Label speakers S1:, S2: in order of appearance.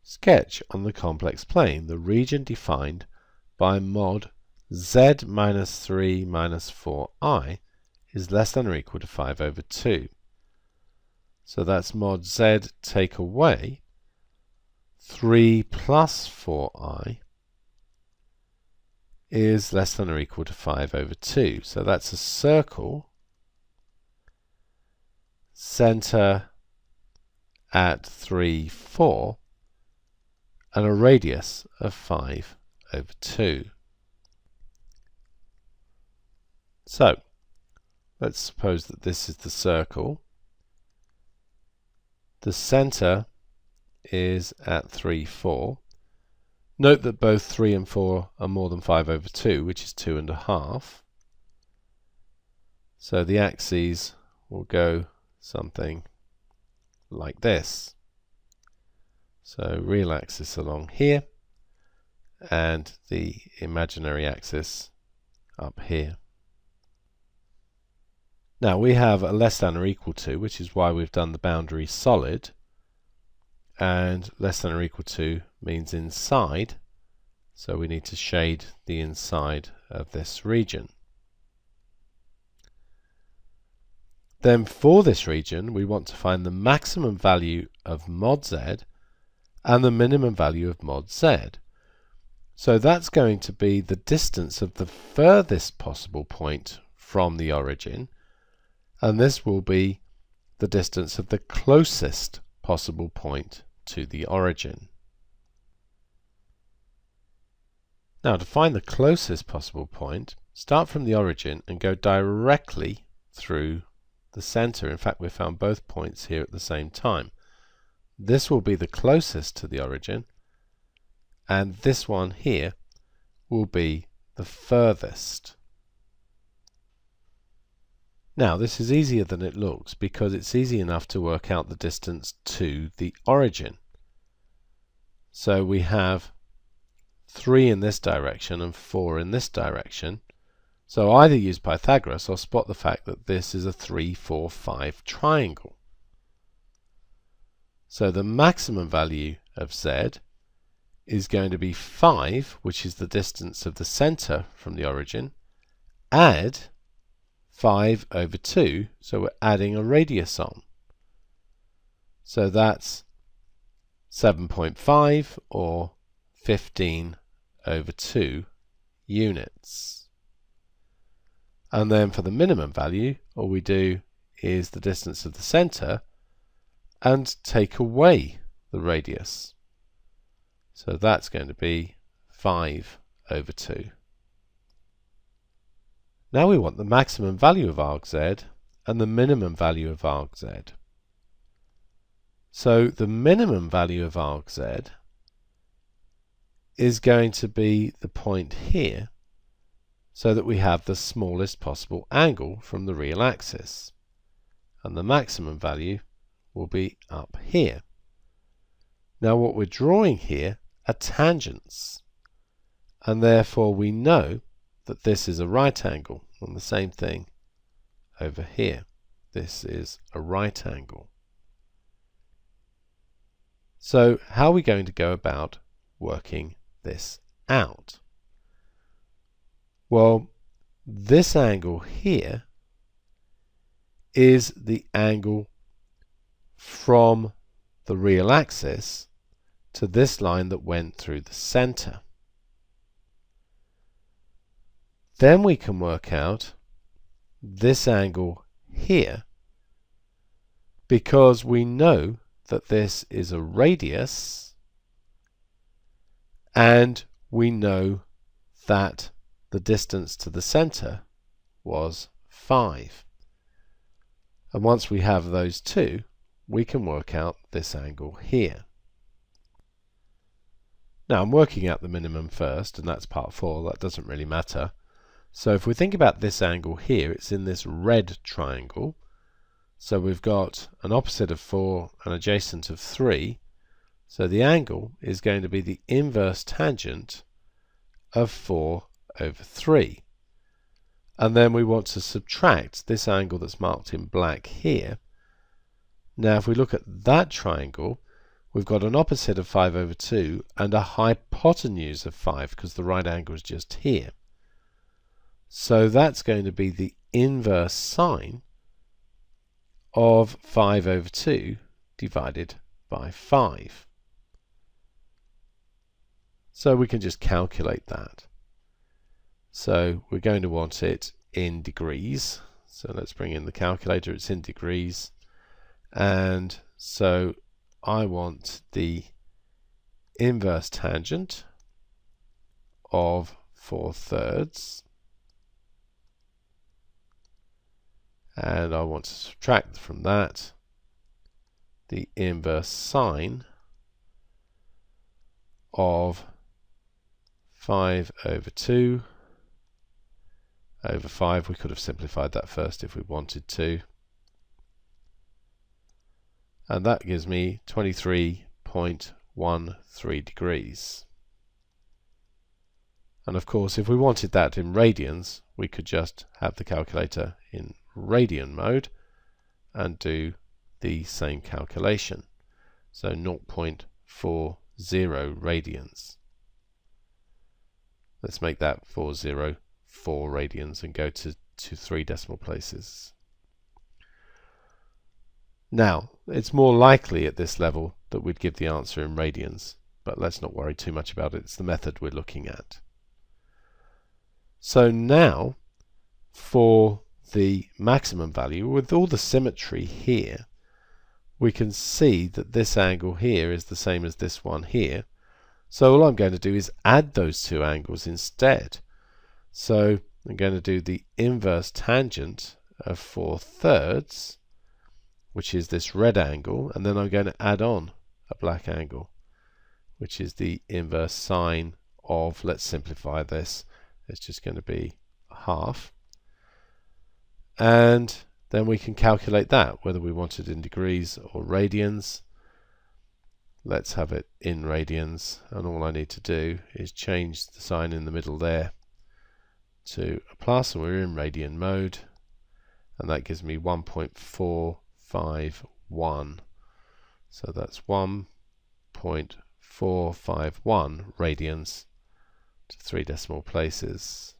S1: sketch on the complex plane the region defined by mod z minus 3 minus 4I is less than or equal to 5 over 2. So that's mod z take away 3 plus 4I is less than or equal to 5 over 2. So that's a circle, center at 3, 4, and a radius of 5 over 2. So let's suppose that this is the circle. The center is at 3, 4. Note that both 3 and 4 are more than 5 over 2, which is 2.5. So the axes will go something like this. So real axis along here, and the imaginary axis up here. Now we have a less than or equal to, which is why we've done the boundary solid, and less than or equal to means inside, so we need to shade the inside of this region. Then for this region we want to find the maximum value of mod z and the minimum value of mod z. So that's going to be the distance of the furthest possible point from the origin, and this will be the distance of the closest possible point to the origin. Now to find the closest possible point, start from the origin and go directly through the center. In fact, we found both points here at the same time. This will be the closest to the origin, and this one here will be the furthest. Now this is easier than it looks because it's easy enough to work out the distance to the origin. So we have 3 in this direction and 4 in this direction. So either use Pythagoras or spot the fact that this is a 3, 4, 5 triangle. So the maximum value of z is going to be 5, which is the distance of the center from the origin, add 5 over 2, so we're adding a radius on. So that's 7.5 or 15 over 2 units. And then for the minimum value, all we do is the distance of the center and take away the radius. So that's going to be 5 over 2. Now we want the maximum value of arc z and the minimum value of arc z. So the minimum value of arc z is going to be the point here, so that we have the smallest possible angle from the real axis, and the maximum value will be up here. Now what we're drawing here are tangents, and therefore we know that this is a right angle, and the same thing over here. This is a right angle. So how are we going to go about working this out? Well, this angle here is the angle from the real axis to this line that went through the center. Then we can work out this angle here, because we know that this is a radius, and we know that the distance to the center was 5. And once we have those two, we can work out this angle here. Now I'm working out the minimum first, and that's part 4. That doesn't really matter. So if we think about this angle here, it's in this red triangle. So we've got an opposite of 4, an adjacent of 3. So the angle is going to be the inverse tangent of 4 over 3. And then we want to subtract this angle that's marked in black here. Now if we look at that triangle, we've got an opposite of 5/2 and a hypotenuse of 5 because the right angle is just here. So that's going to be the inverse sine of 5/2 divided by 5. So we can just calculate that. So we're going to want it in degrees. So let's bring in the calculator. It's in degrees. And so I want the inverse tangent of 4/3. And I want to subtract from that the inverse sine of 5/2 over 5. We could have simplified that first if we wanted to. And that gives me 23.13 degrees. And of course, if we wanted that in radians, we could just have the calculator in radian mode and do the same calculation. So 0.40 radians. Let's make that 404 radians and go to 3 decimal places. Now, it's more likely at this level that we'd give the answer in radians, but let's not worry too much about it. It's the method we're looking at. So now, for the maximum value, with all the symmetry here, we can see that this angle here is the same as this one here. So all I'm going to do is add those two angles instead. So I'm going to do the inverse tangent of 4/3, which is this red angle, and then I'm going to add on a black angle, which is the inverse sine of, let's simplify this, it's just going to be half. And then we can calculate that, whether we want it in degrees or radians. Let's have it in radians, and all I need to do is change the sign in the middle there to a plus, and we're in radian mode, and that gives me 1.451. So that's 1.451 radians to 3 decimal places.